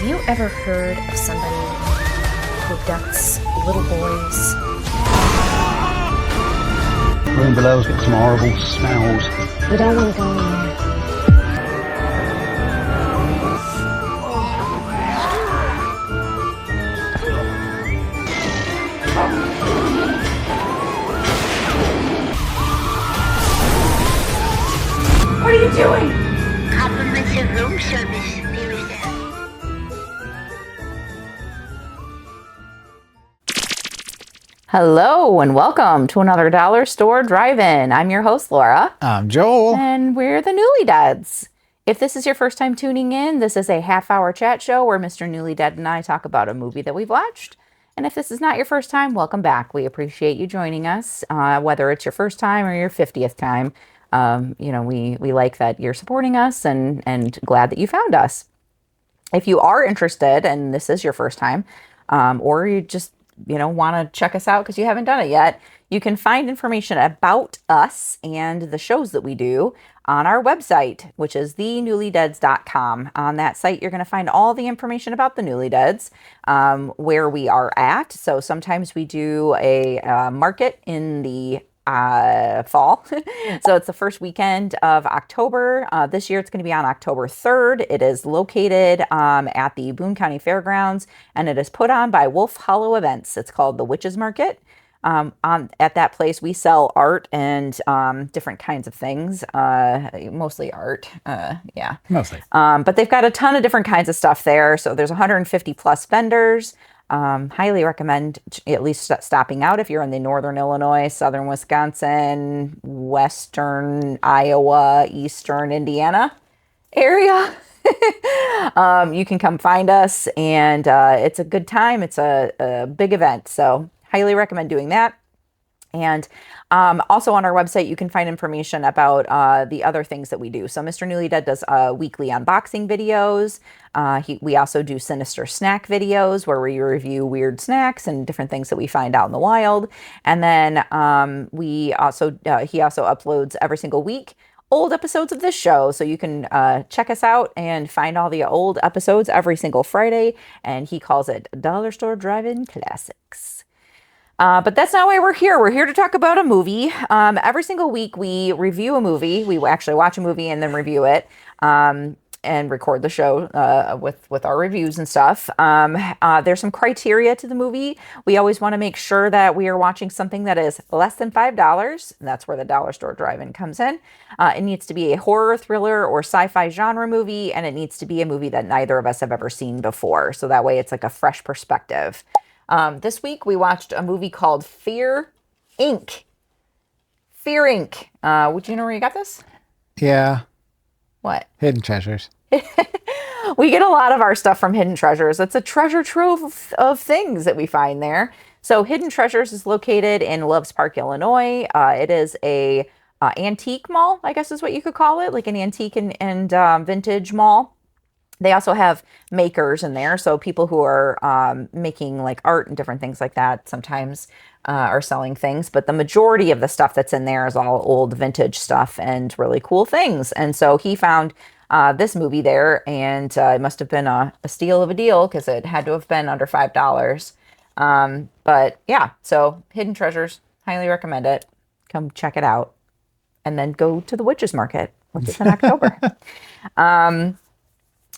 Have you ever heard of somebody who abducts little boys? Room below's got some horrible smells. We don't want to go in there. What are you doing? Complimentary room service. There is that. Hello and welcome to another Dollar Store Drive-In. I'm your host, Laura. I'm Joel. And we're the Newly Deads. If this is your first time tuning in, this is a half-hour chat show where Mr. Newly Dead and I talk about a movie that we've watched. And if this is not your first time, welcome back. We appreciate you joining us, whether it's your first time or your 50th time. We like that you're supporting us and glad that you found us. If you are interested and this is your first time, or you just want to check us out because you haven't done it yet, you can find information about us and the shows that we do on our website, which is thenewlydeads.com. On that site, you're going to find all the information about the Newly Deads, where we are at. So sometimes we do a market in the fall. So it's the first weekend of October. This year it's going to be on October 3rd. It is located at the Boone County Fairgrounds, and it is put on by Wolf Hollow Events. It's called the Witches Market. At that place, we sell art and different kinds of things, mostly art. Mostly. But they've got a ton of different kinds of stuff there. So there's 150 plus vendors. Highly recommend at least stopping out if you're in the northern Illinois, southern Wisconsin, western Iowa, eastern Indiana area. You can come find us, and it's a good time. It's a big event, so highly recommend doing that. And also on our website, you can find information about the other things that we do. So Mr. Newly Dead does weekly unboxing videos. We also do Sinister Snack videos where we review weird snacks and different things that we find out in the wild. And then he also uploads every single week old episodes of this show. So you can check us out and find all the old episodes every single Friday. And he calls it Dollar Store Drive-In Classics. But that's not why we're here. We're here to talk about a movie. Every single week we review a movie. We actually watch a movie and then review it and record the show with our reviews and stuff. There's some criteria to the movie. We always want to make sure that we are watching something that is less than $5. And that's where the Dollar Store Drive-In comes in. It needs to be a horror, thriller, or sci-fi genre movie. And it needs to be a movie that neither of us have ever seen before. So that way it's like a fresh perspective. This week we watched a movie called Fear Inc. Fear Inc. Would you know where you got this? Yeah. What? Hidden Treasures. We get a lot of our stuff from Hidden Treasures. It's a treasure trove of things that we find there. So Hidden Treasures is located in Loves Park, Illinois. It is a antique mall, I guess is what you could call it, like an antique and vintage mall. They also have makers in there. So people who are making like art and different things like that sometimes are selling things. But the majority of the stuff that's in there is all old vintage stuff and really cool things. And so he found this movie there, and it must have been a steal of a deal because it had to have been under $5. But yeah, so Hidden Treasures, highly recommend it. Come check it out. And then go to the Witches Market, which is in October.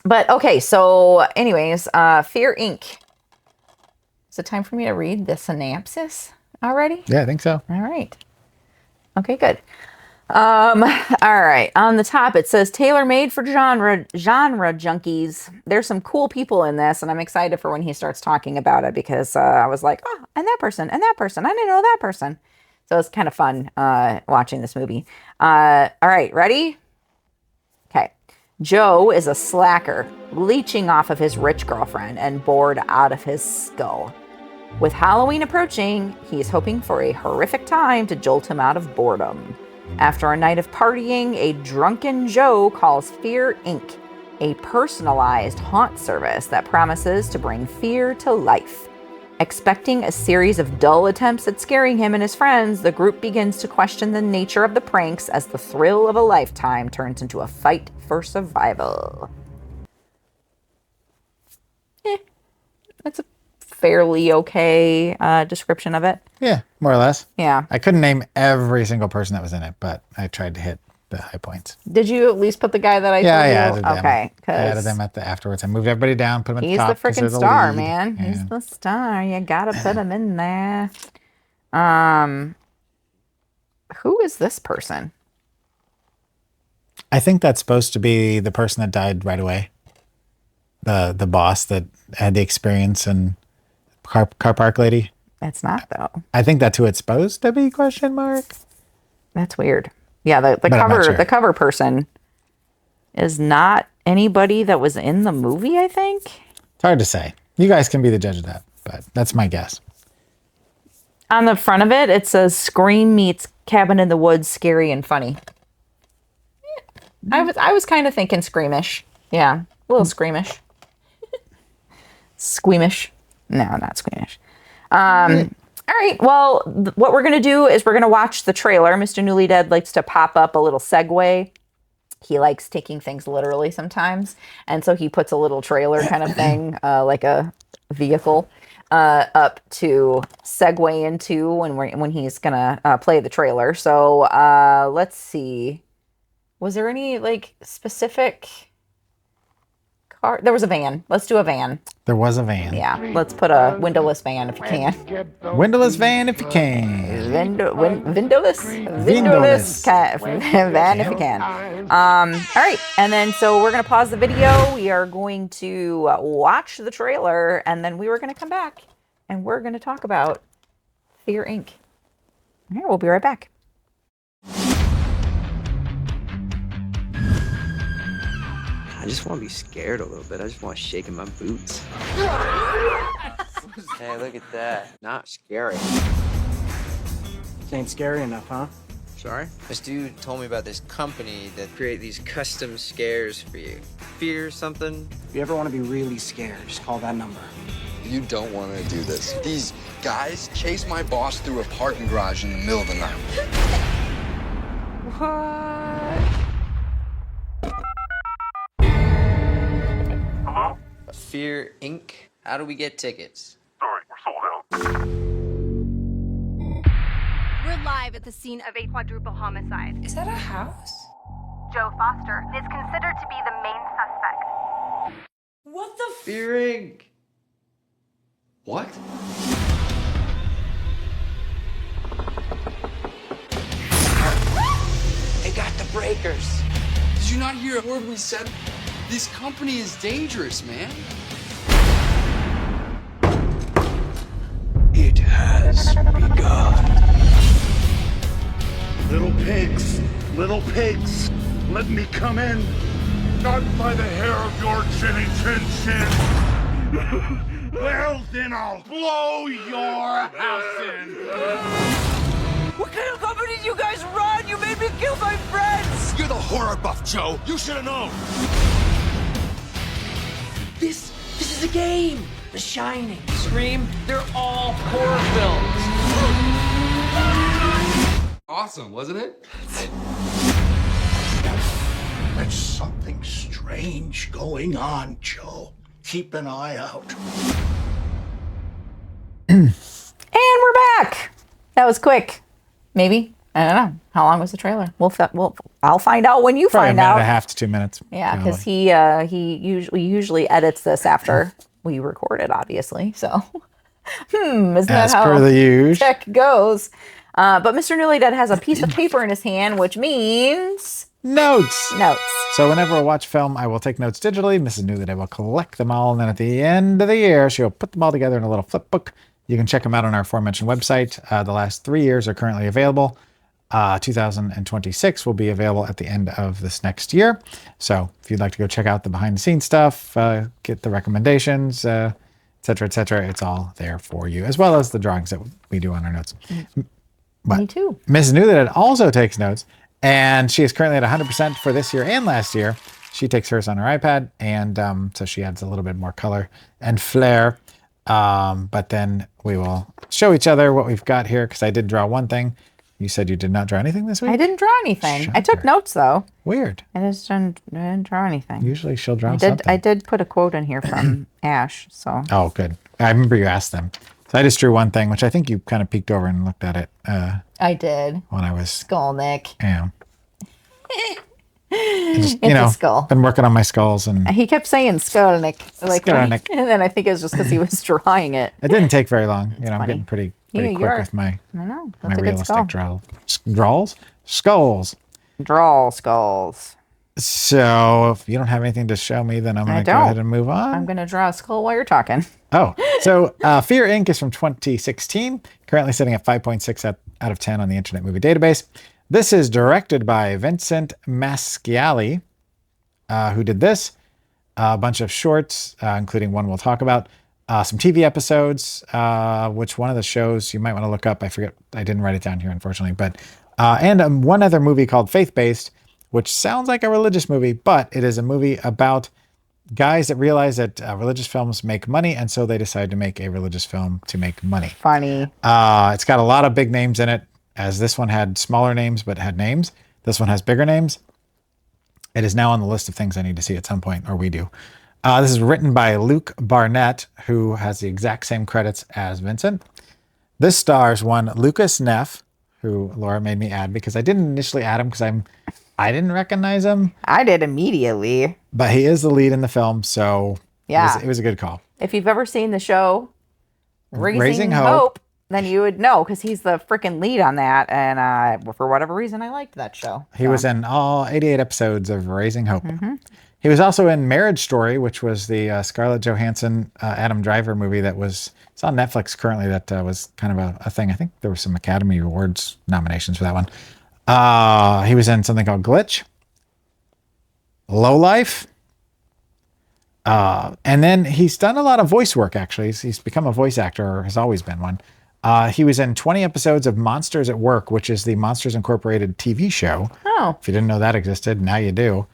But okay, so anyways, Fear Inc. Is it time for me to read the synopsis already? Yeah, I think so. All right. Okay, good. All right. On the top, it says tailor-made for genre junkies. There's some cool people in this, and I'm excited for when he starts talking about it because I was like, oh, and that person, and that person. I didn't know that person. So it's kind of fun watching this movie. All right, ready? Okay. Joe is a slacker, leeching off of his rich girlfriend and bored out of his skull. With Halloween approaching, he's hoping for a horrific time to jolt him out of boredom. After a night of partying, a drunken Joe calls Fear Inc., a personalized haunt service that promises to bring fear to life. Expecting a series of dull attempts at scaring him and his friends, the group begins to question the nature of the pranks as the thrill of a lifetime turns into a fight for survival. It's a fairly okay description of it. Yeah, more or less. Yeah. I couldn't name every single person that was in it, but I tried to hit the high points. Did you at least put the guy that I Yeah, told you? I added them. Okay, I because added them at the afterwards. I moved everybody down, put them at the he's the top. 'cause they're freaking the star, lead. man. Yeah. He's the star. You gotta put him in there. Who is this person? I think that's supposed to be the person that died right away. The boss that had the experience and car park lady. It's not though. I think that's who it's supposed to be, question mark. That's weird. Yeah, the But I'm not cover sure. the cover person is not anybody that was in the movie, I think. It's hard to say. You guys can be the judge of that, but that's my guess. On the front of it, it says Scream meets Cabin in the Woods, scary and funny. I was kind of thinking Screamish. Yeah, a little Screamish. Squeamish. No, not squeamish. All right. Well, what we're going to do is we're going to watch the trailer. Mr. Newly Dead likes to pop up a little segue. He likes taking things literally sometimes. And so he puts a little trailer kind of thing, like a vehicle, up to segue into when he's going to play the trailer. So let's see. Was there any like specific car? There was a van. Let's do a van. There was a van. Yeah. Let's put a windowless van if you can. Windowless van if you can. Windowless van if you can. All right, and then so we're gonna pause the video. We are going to watch the trailer, and then we were gonna come back and we're gonna talk about Fear Inc. All right, we'll be right back. I just want to be scared a little bit. I just want to shake in my boots. Hey, look at that. Not scary. Ain't scary enough, huh? Sorry? This dude told me about this company that create these custom scares for you. Fear something? If you ever want to be really scared, just call that number. You don't want to do this. These guys chased my boss through a parking garage in the middle of the night. Fear Inc. How do we get tickets? We're live at the scene of a quadruple homicide. Is that a house? Joe Foster is considered to be the main suspect. What the Fear Inc. What? They got the breakers. Did you not hear a word we said? This company is dangerous, man. It has begun. Little pigs, let me come in. Not by the hair of your chinny chin chin. Well, then I'll blow your house in. What kind of company do you guys run? You made me kill my friends! You're the horror buff, Joe. You should have known. This is a game! The Shining, Scream, they're all horror films. Awesome, wasn't it? There's something strange going on, Joe. Keep an eye out. And we're back. That was quick. Maybe. I don't know. How long was the trailer? I'll find out when you Probably find a minute out. and a half to 2 minutes. Yeah, probably. because he usually edits this after we record it, obviously. So, isn't that As how per the usual. tech goes? But Mr. Newly Dead has a piece of paper in his hand, which means Notes. notes. So whenever I watch film, I will take notes digitally. Mrs. Newly Dead will collect them all, and then at the end of the year, she'll put them all together in a little flip book. You can check them out on our aforementioned website. The last 3 years are currently available. 2026 will be available at the end of this next year. So if you'd like to go check out the behind-the-scenes stuff, get the recommendations, et cetera, it's all there for you, as well as the drawings that we do on our notes. But Me too. Mrs. Newly Dead also takes notes, and she is currently at 100% for this year and last year. She takes hers on her iPad, and so she adds a little bit more color and flair. But then we will show each other what we've got here, because I did draw one thing. You said you did not draw anything this week? I didn't draw anything. I took Shocker. notes though. Weird. I just didn't draw anything. Usually she'll draw I something. did put a quote in here from Ash. So. Oh, good. I remember you asked them. So I just drew one thing, which I think you kind of peeked over and looked at it I did. when I was. Skolnick. Yeah. Just, It's a skull. Been working on my skulls, and He kept saying Skolnick. Skolnick. And then I think it was just because he was drawing it. it didn't take very long. I'm funny. getting pretty Yeah, quick you are. with my I know. my That's a good skull. realistic draws. Skulls. Draw skulls. So if you don't have anything to show me, then I'm going to go don't. ahead and move on. I'm going to draw a skull while you're talking. Oh, so Fear Inc. is from 2016, currently sitting at 5.6 out of 10 on the Internet Movie Database. This is directed by Vincent Masciali, who did this, a bunch of shorts, including one we'll talk about, some TV episodes, which one of the shows you might want to look up. I forget. I didn't write it down here, unfortunately. But and one other movie called Faith-Based, which sounds like a religious movie, but it is a movie about guys that realize that religious films make money, and so they decide to make a religious film to make money. Funny. It's got a lot of big names in it, as this one had smaller names but had names. This one has bigger names. It is now on the list of things I need to see at some point, or we do. This is written by Luke Barnett, who has the exact same credits as Vincent. This stars one Lucas Neff, who Laura made me add because I didn't initially add him because I didn't recognize him. I did immediately. But he is the lead in the film, so Yeah. it was a good call. If you've ever seen the show Raising Hope, Hope, then you would know because he's the freaking lead on that. And for whatever reason, I liked that show. He was in all 88 episodes of Raising Hope. Mm-hmm. He was also in Marriage Story, which was the Scarlett Johansson, Adam Driver movie that was, it's on Netflix currently, that was kind of a thing. I think there were some Academy Awards nominations for that one. He was in something called Glitch, Low Life, and then he's done a lot of voice work, actually. He's become a voice actor, or has always been one. He was in 20 episodes of Monsters at Work, which is the Monsters Incorporated TV show. Oh. If you didn't know that existed, now you do.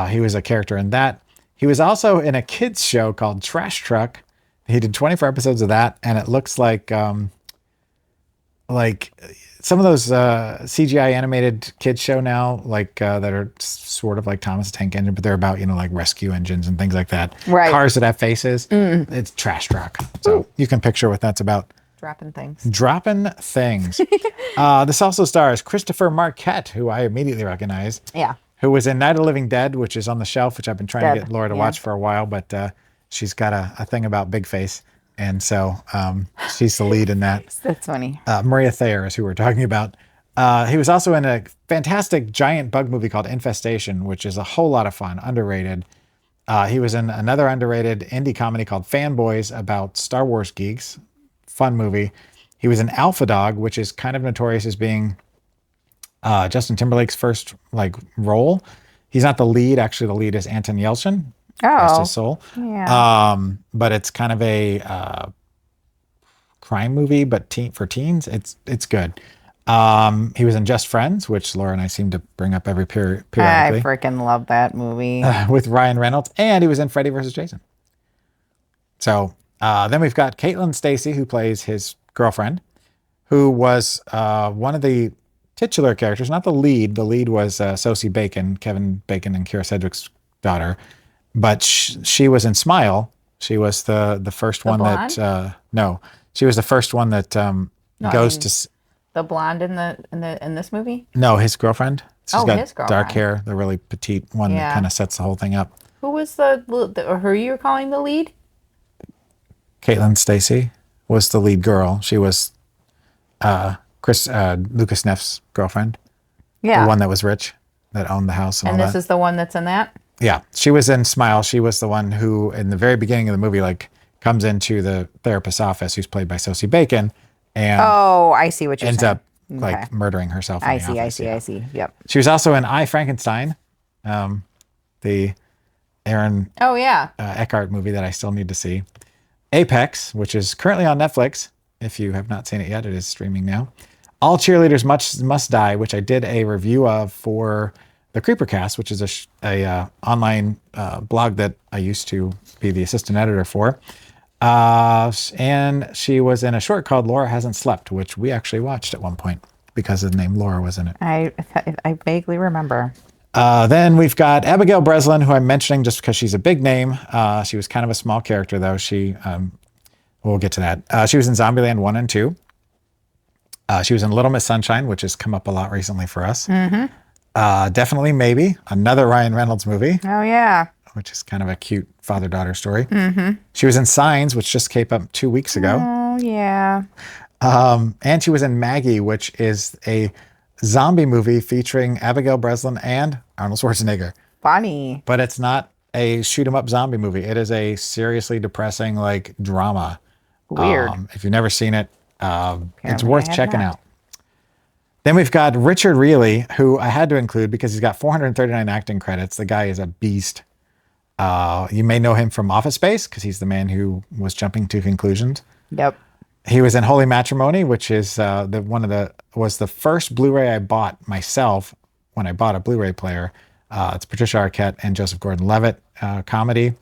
He was a character in that. He was also in a kids show called Trash Truck. He did 24 episodes of that, and it looks like some of those CGI animated kids show now, that are sort of like Thomas the Tank Engine, but they're about, like rescue engines and things like that. Right. Cars that have faces. It's Trash Truck. So you can picture what that's about. Dropping things. Dropping things. This also stars Christopher Marquette, who I immediately recognized. Yeah. Who was in Night of the Living Dead, which is on the shelf, which I've been trying to get Laura to yeah. watch for a while, but she's got a thing about Big Face. And so she's the lead in that. That's funny. Maria Thayer is who we're talking about. He was also in a fantastic giant bug movie called Infestation, which is a whole lot of fun, underrated. He was in another underrated indie comedy called Fanboys about Star Wars geeks. Fun movie. He was in Alpha Dog, which is kind of notorious as being Justin Timberlake's first role. He's not the lead. Actually, the lead is Anton Yelchin. Rest his soul. Yeah. But it's kind of a crime movie, but for teens. It's good. He was in Just Friends, which Laura and I seem to bring up every periodically. I freaking love that movie. With Ryan Reynolds, and he was in Freddy vs. Jason. So then we've got Caitlin Stasey, who plays his girlfriend, who was one of the titular characters, not the lead. The lead was Sosie Bacon, Kevin Bacon and Kira Sedgwick's daughter. But she was in Smile. She was the first one blonde? that no, she was the first one that goes to the blonde in this movie. No, his girlfriend. She's got his girlfriend. dark hair, the really petite one that kind of sets the whole thing up. Who was or who you're calling the lead? Caitlin Stasey was the lead girl. She was Lucas Neff's girlfriend. Yeah. The one that was rich, that owned the house and all this that. is the one that's in that? Yeah. She was in Smile. She was the one who, in the very beginning of the movie, comes into the therapist's office, who's played by Sosie Bacon, and I see what you're ends saying. up murdering herself in the office. I see. Yep. She was also in I, Frankenstein, the Aaron Eckhart movie that I still need to see. Apex, which is currently on Netflix. If you have not seen it yet, it is streaming now. All Cheerleaders Must Die, which I did a review of for the Creepercast, which is a online blog that I used to be the assistant editor for. And she was in a short called Laura Hasn't Slept, which we actually watched at one point. because the name Laura was in it. I vaguely remember. Then we've got Abigail Breslin, who I'm mentioning just because she's a big name. She was kind of a small character, though. We'll get to that. She was in Zombieland 1 and 2. She was in Little Miss Sunshine, which has come up a lot recently for us. Definitely Maybe, another Ryan Reynolds movie. Oh, yeah. Which is kind of a cute father-daughter story. She was in Signs, which just came up 2 weeks ago. Oh, yeah. And she was in Maggie, which is a zombie movie featuring Abigail Breslin and Arnold Schwarzenegger. Funny. But it's not a shoot-'em-up zombie movie. It is a seriously depressing, like, drama. Weird. If you've never seen it, it's Apparently worth I have checking not. out. Then we've got Richard Reilly, who I had to include because he's got 439 acting credits. The guy is a beast. You may know him from Office Space because he's the man who was jumping to conclusions. Yep. He was in Holy Matrimony, which is was the first Blu-ray I bought myself when I bought a Blu-ray player. It's Patricia Arquette and Joseph Gordon-Levitt comedy.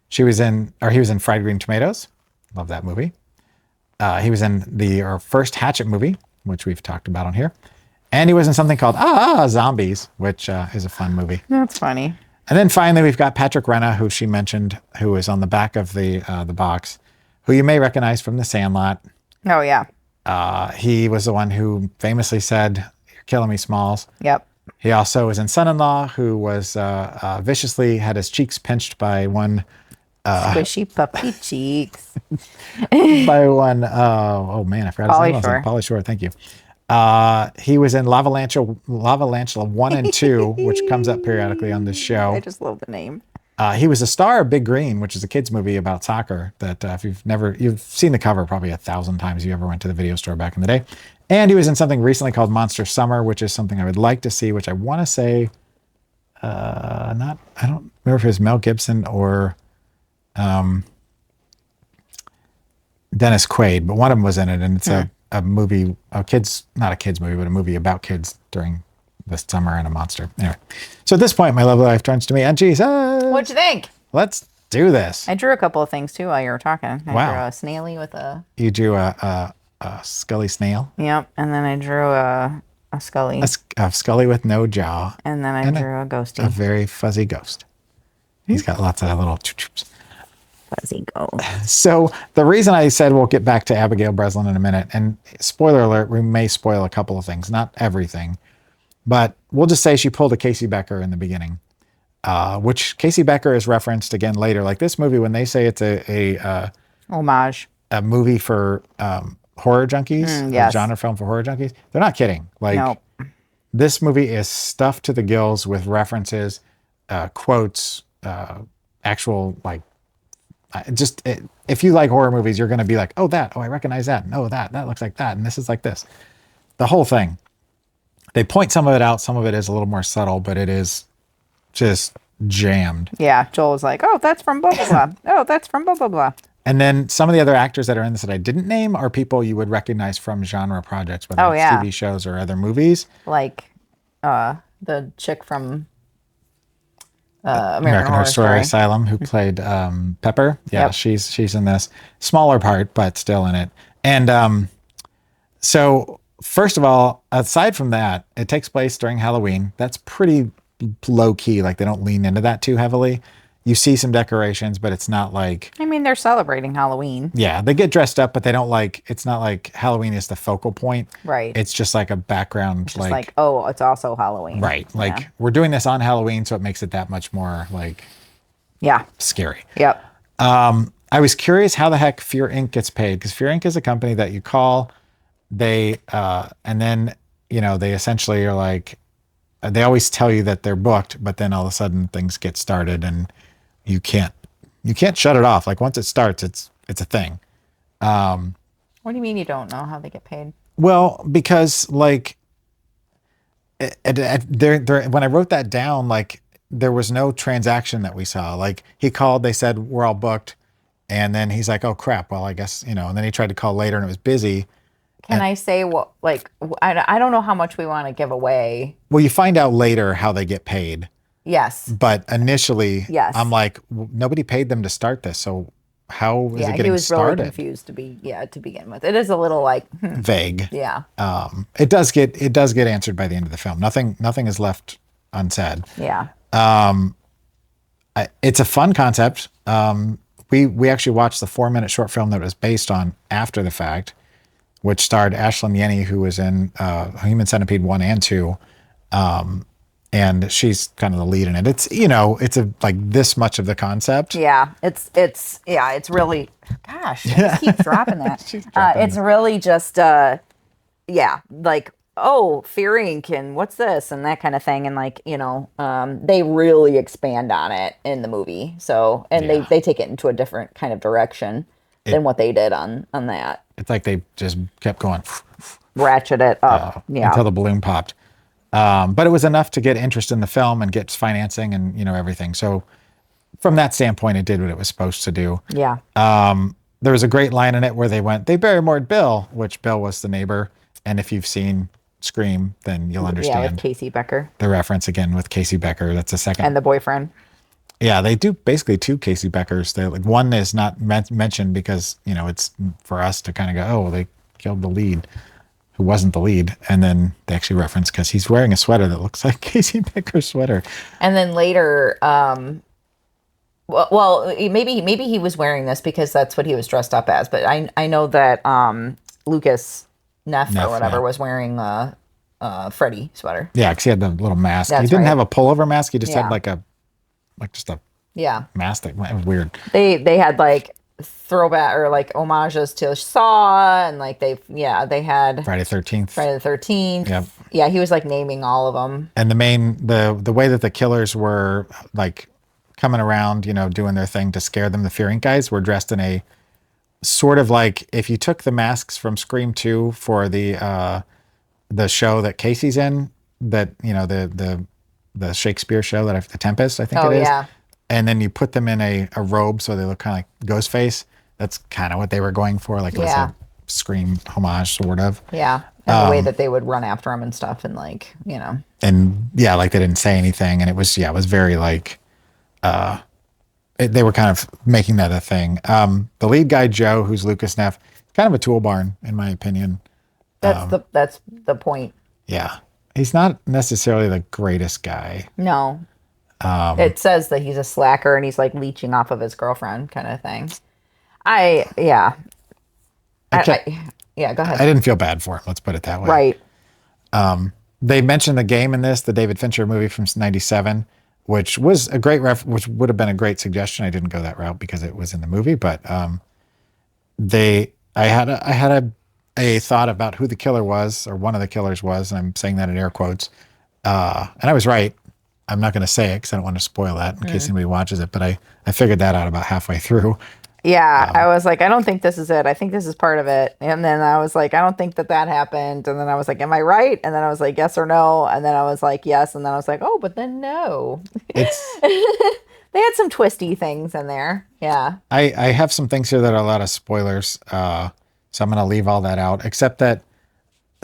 He was in Fried Green Tomatoes. Love that movie. He was in our first Hatchet movie, which we've talked about on here. And he was in something called Zombies, which is a fun movie. That's funny. And then finally, we've got Patrick Renna, who she mentioned, who is on the back of the box, who you may recognize from The Sandlot. Oh, yeah. He was the one who famously said, "You're killing me, Smalls." Yep. He also was in Son-in-Law, who was viciously had his cheeks pinched by one Squishy puppy cheeks. by one. Oh man, I forgot his name. Pauly Shore. Thank you. He was in Lava-Lantula 1 and 2, which comes up periodically on this show. I just love the name. He was a star of Big Green, which is a kids movie about soccer that if you've seen the cover probably 1,000 times if you ever went to the video store back in the day. And he was in something recently called Monster Summer, which is something I would like to see, which I want to say, I don't remember if it was Mel Gibson or Dennis Quaid, but one of them was in it, and it's a movie, not a kids movie, but a movie about kids during the summer and a monster. Anyway, so at this point, my lovely life turns to me, and Jesus, What'd you think? let's do this. I drew a couple of things too while you were talking. I Wow. drew a snaily with a. You drew a Scully snail, Yep, and then I drew a Scully, a Scully with no jaw, and then I and drew a ghosty. a very fuzzy ghost. He's got lots of little choops. Fuzzy ghost. So the reason I said we'll get back to Abigail Breslin in a minute, and spoiler alert, we may spoil a couple of things, not everything, but we'll just say she pulled a Casey Becker in the beginning, which Casey Becker is referenced again later. Like this movie, when they say it's a Homage. a movie for horror junkies, yes. a genre film for horror junkies, they're not kidding. Like Nope. this movie is stuffed to the gills with references, quotes, actual like. If you like horror movies, you're going to be like, oh, I recognize that. And oh, that looks like that. And this is like this. The whole thing. They point some of it out. Some of it is a little more subtle, but it is just jammed. Yeah, Joel was like, oh, that's from blah, blah, blah. Oh, that's from blah, blah, blah. And then some of the other actors that are in this that I didn't name are people you would recognize from genre projects, whether it's TV shows or other movies. Like the chick from American Horror Story Asylum, who played Pepper. Yeah, Yep. she's in this smaller part, but still in it. And so first of all, aside from that, it takes place during Halloween. That's pretty low key. Like they don't lean into that too heavily. You see some decorations, but it's not like. I mean, they're celebrating Halloween. Yeah, they get dressed up, but they don't like. It's not like Halloween is the focal point. Right. It's just like a background. It's just like, oh, it's also Halloween. Right. Like Yeah. we're doing this on Halloween, so it makes it that much more like. Yeah. Scary. Yep. I was curious how the heck Fear Inc. gets paid, because Fear Inc. is a company that you call, and then, they essentially are like, they always tell you that they're booked, but then all of a sudden things get started and you can't shut it off. Like once it starts, it's a thing. What do you mean you don't know how they get paid? Well, because like, when I wrote that down, like there was no transaction that we saw. Like he called, they said, we're all booked. And then he's like, oh crap. Well, I guess, and then he tried to call later and it was busy. Can I say what, like, I don't know how much we want to give away. Well, you find out later how they get paid. Yes. But initially, Yes. I'm like, nobody paid them to start this. So how is it Yeah, getting he was really started? confused to begin with. It is a little like Vague. yeah. It does get answered by the end of the film. Nothing is left unsaid. Yeah. It's a fun concept. We actually watched the 4-minute short film that it was based on after the fact, which starred Ashlyn Yenny, who was in Human Centipede 1 and 2. And she's kind of the lead in it. It's, it's like this much of the concept. Yeah, it's really, gosh, I just keep dropping that. It's really just, like, oh, fearing can, what's this? And that kind of thing. And like, they really expand on it in the movie. So, and they take it into a different kind of direction than what they did on that. It's like they just kept going. Ratchet it up. Until the balloon popped. But it was enough to get interest in the film and get financing and, everything. So from that standpoint, it did what it was supposed to do. Yeah. There was a great line in it where they barrymore Bill, which Bill was the neighbor. And if you've seen Scream, then you'll understand. Yeah, with Casey Becker. The reference again with Casey Becker. That's a second. And the boyfriend. Yeah, they do basically 2 Casey Beckers. They like one is not mentioned because, it's for us to kind of go, oh, they killed the lead. Who wasn't the lead, and then they actually reference because he's wearing a sweater that looks like Casey Becker's sweater. And then later, well, maybe he was wearing this because that's what he was dressed up as. But I know that Lucas Neff or whatever was wearing a Freddy sweater. Yeah, because he had the little mask. That's he didn't right. have a pullover mask. He just had just a mask that was weird. They had like throwback or like homages to Saw and like they had Friday the 13th. Yep. Yeah, he was like naming all of them. And the way that the killers were like coming around, doing their thing to scare them, the Fear Inc. guys were dressed in a sort of like if you took the masks from Scream 2 for the show that Casey's in, that the Shakespeare show the Tempest, I think it is. Yeah. And then you put them in a robe so they look kind of like Ghostface. That's kind of what they were going for. Like it was a Scream homage, sort of. Yeah. And the way that they would run after him and stuff and like, And yeah, like they didn't say anything. And it was very like, they were kind of making that a thing. The lead guy, Joe, who's Lucas Neff, kind of a tool barn, in my opinion. That's the point. Yeah. He's not necessarily the greatest guy. No. It says that he's a slacker and he's like leeching off of his girlfriend kind of thing. Go ahead. I didn't feel bad for him. Let's put it that way. Right. They mentioned the game in this, the David Fincher movie from '97, which was a great which would have been a great suggestion. I didn't go that route because it was in the movie, but I had a thought about who the killer was, or one of the killers was, and I'm saying that in air quotes. And I was right. I'm not going to say it because I don't want to spoil that in case anybody watches it, but I figured that out about halfway through. Yeah, I was like, I don't think this is it. I think this is part of it. And then I was like, I don't think that happened. And then I was like, am I right? And then I was like, yes or no. And then I was like, yes. And then I was like, oh, but then no. They had some twisty things in there. Yeah. I have some things here that are a lot of spoilers. So I'm going to leave all that out, except that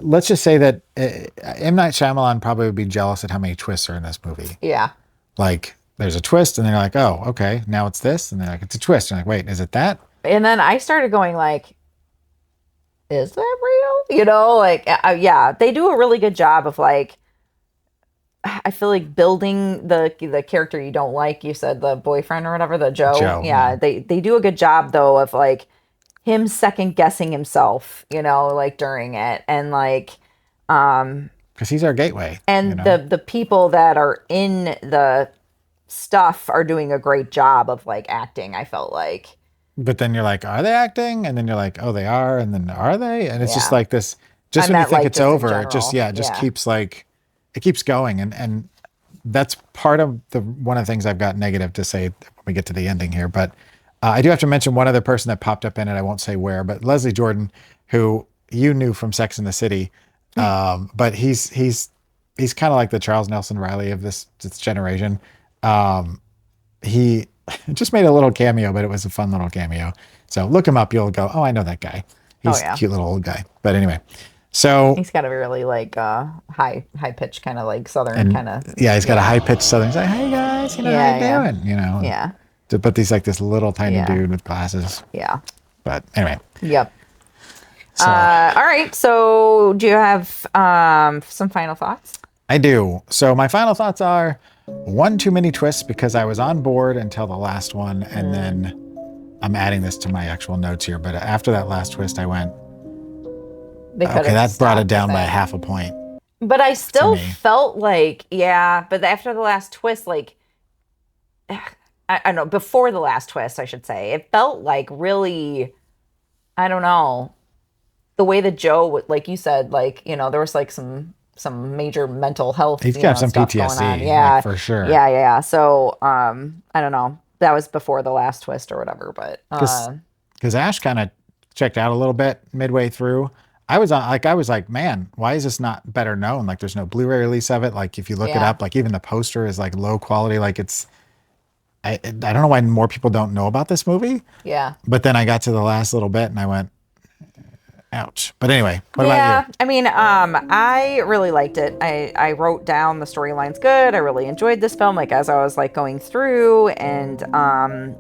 let's just say that M. Night Shyamalan probably would be jealous at how many twists are in this movie. Yeah. Like, there's a twist, and they're like, oh, okay, now it's this. And they're like, it's a twist. And you're like, wait, is it that? And then I started going like, is that real? Yeah, they do a really good job of like, I feel like building the character you don't like. You said the boyfriend or whatever, the Joe. Yeah, they do a good job though of like him second guessing himself, like during it, and like, because he's our gateway. And the people that are in the stuff are doing a great job of like acting. I felt like. But then you're like, are they acting? And then you're like, oh, they are. And then are they? And it's just like this. Just when you think it's over, it just keeps like. It keeps going, and that's part of one of the things I've got negative to say when we get to the ending here. But I do have to mention one other person that popped up in it. I won't say where, but Leslie Jordan, who you knew from Sex and the City, but he's kind of like the Charles Nelson Riley of this generation. He just made a little cameo, but it was a fun little cameo. So look him up, you'll go, oh, I know that guy. He's a cute little old guy. But anyway. So he's got a really like high pitched kind of like southern kind of. Yeah, he's got a high pitched southern. He's like, hey guys, how you doing? But he's like this little tiny Yeah. dude with glasses. Yeah. But anyway. Yep. So, All right. So, do you have some final thoughts? I do. So my final thoughts are one too many twists because I was on board until the last one, and then I'm adding this to my actual notes here. But after that last twist, I went, They could've okay, that brought it stopped down with by it. half a point. But I still me. felt like, yeah, but after the last twist, like, I don't know, before the last twist, I should say, it felt like really, I don't know, the way that Joe, like you said, like, you know, there was like some major mental health. He's you got know, some stuff PTSD, going on. Yeah, like, for sure. Yeah. So, I don't know. That was before the last twist or whatever, but Because Ash kind of checked out a little bit midway through. I was like, man, why is this not better known? Like, there's no Blu-ray release of it. Like, if you look it Yeah. up, like even the poster is like low quality. Like I don't know why more people don't know about this movie. yeah. But then I got to the last little bit and I went, ouch. But anyway, what about you? I mean, I really liked it. I wrote down the storyline's good. I really enjoyed this film, like as I was like going through, and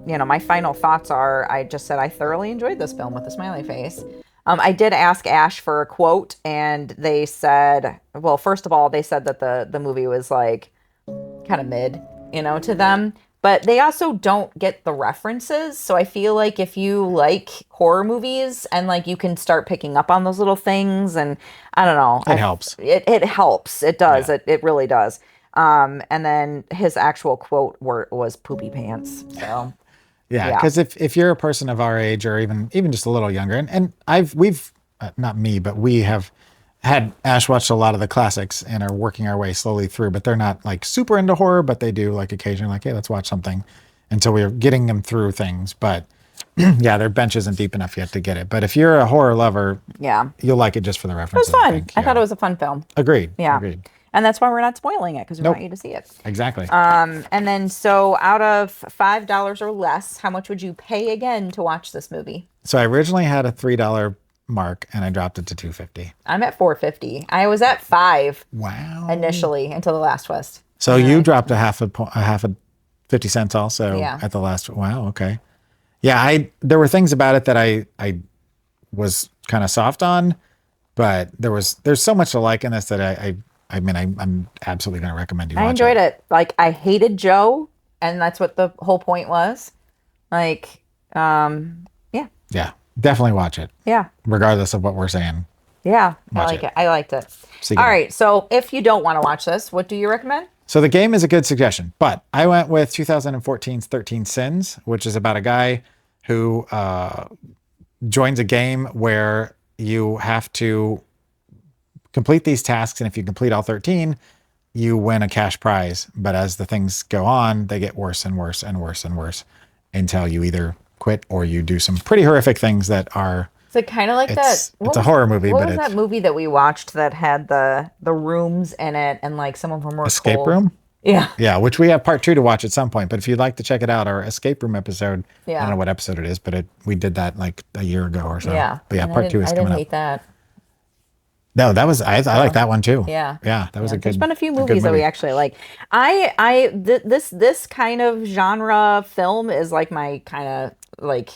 you know, my final thoughts are, I just said I thoroughly enjoyed this film with a smiley face. I did ask Ash for a quote, and they said, well, first of all, they said that the movie was like kind of mid, you know, to them. But they also don't get the references. So I feel like if you like horror movies and like you can start picking up on those little things, and I don't know. It helps. It helps. It does. Yeah. It really does. And then his actual quote was poopy pants. So Yeah, Yeah. because if you're a person of our age or even just a little younger, and we've not me, but we have had Ash watched a lot of the classics and are working our way slowly through, but they're not like super into horror, but they do like occasionally like, hey, let's watch something. And so we're getting them through things. But yeah, their bench isn't deep enough yet to get it. But if you're a horror lover, yeah, you'll like it just for the it references. was fun. think. I Yeah. thought it was a fun film. Agreed. Yeah. Agreed. And that's why we're not spoiling it, because we Nope. want you to see it. Exactly. And then, so out of $5 or less, how much would you pay again to watch this movie? So I originally had a $3 mark and I dropped it to $2.50. I'm at $4.50. I was at $5 Wow. initially until the last twist. So you dropped a half a 50 cents also Yeah. at the last. Wow. Okay. Yeah. There were things about it that I was kind of soft on, but there's so much to like in this that I'm absolutely going to recommend you watch I enjoyed it. Like, I hated Joe, and that's what the whole point was. Like, yeah, Yeah. Definitely watch it, yeah, regardless of what we're saying. yeah. Watch I like it. it. I liked it. See you All later. right. So if you don't want to watch this, what do you recommend? So the game is a good suggestion, but I went with 2014's 13 Sins, which is about a guy who joins a game where you have to complete these tasks, and if you complete all 13, you win a cash prize. But as the things go on, they get worse and worse and worse and worse until you either quit or you do some pretty horrific things that are. Is it kind of like that? It's a horror movie, What but was it's that movie that we watched that had the rooms in it, and like some of them were Escape cold? Room. Yeah. Yeah, which we have part 2 to watch at some point. But if you'd like to check it out, our escape room episode, I Yeah. don't know what episode it is, but we did that like a year ago or so. Yeah. But yeah, And part 2 is I coming didn't up. hate that. No, that was I like that one too. Yeah. Yeah, that was a good. There's been a few good movies that we movie. actually like. This kind of genre film is like my kind of like,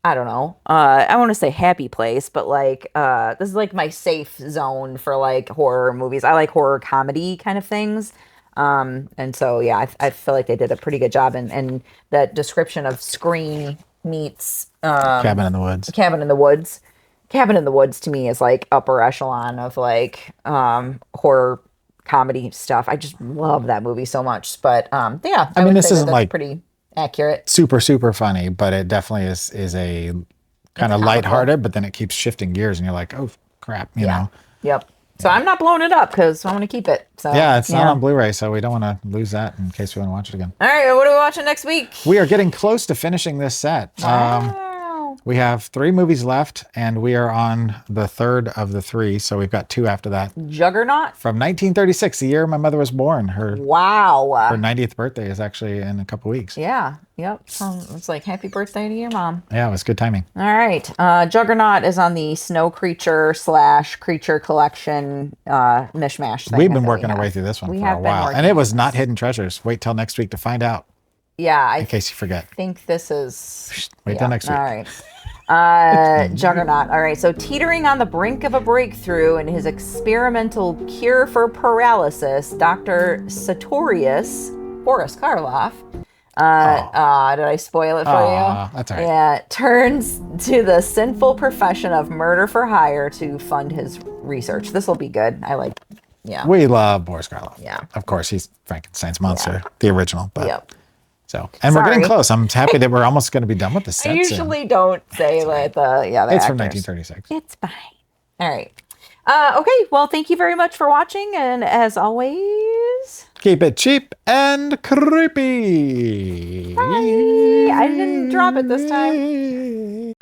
I don't know. I want to say happy place, but like this is like my safe zone for like horror movies. I like horror comedy kind of things. And so yeah, I feel like they did a pretty good job, and that description of Scream meets Cabin in the Woods. Cabin in the Woods. Cabin in the Woods to me is like upper echelon of like horror comedy stuff. I just love that movie so much. But yeah, I mean, would this say isn't that's like pretty accurate. super funny, but it definitely is a kind of lighthearted. But then it keeps shifting gears, and you're like, oh crap, you know. Yep. So I'm not blowing it up because I want to keep it. So Yeah, it's not on Blu-ray, so we don't want to lose that in case we want to watch it again. All right, what are we watching next week? We are getting close to finishing this set. Wow. We have 3 movies left, and we are on the 3rd of the 3, so we've got 2 after that. Juggernaut. From 1936, the year my mother was born. Her Wow. 90th birthday is actually in a couple weeks. Yeah. Yep. It's like happy birthday to your mom. Yeah, it was good timing. All right. Juggernaut is on the Snow Creature / Creature Collection mishmash thing. We've that been we working our have. way through this one We for have a been while, working and it on was this. not Hidden Treasures. Wait till next week to find out. Yeah, in case you forget. think this is. Wait till next week. All right. Juggernaut. All right. So, teetering on the brink of a breakthrough in his experimental cure for paralysis, Dr. Sartorius, Boris Karloff. Did I spoil it for you? That's all right. Yeah. Turns to the sinful profession of murder for hire to fund his research. This will be good. I like. Yeah. We love Boris Karloff. Yeah. Of course, he's Frankenstein's monster, the original. But Yep. so, and we're getting Sorry. close. I'm happy that we're almost going to be done with the set. I usually don't say like the It's from actors. 1936. It's fine. All right. Okay. Well, thank you very much for watching, and as always, Keep it cheap and creepy. bye. I didn't drop it this time.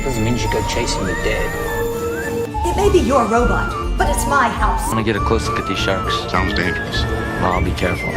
Doesn't mean you should go chasing the dead. It may be your robot, but it's my house. I want to get a close look at these sharks. Sounds dangerous. Well, I'll be careful.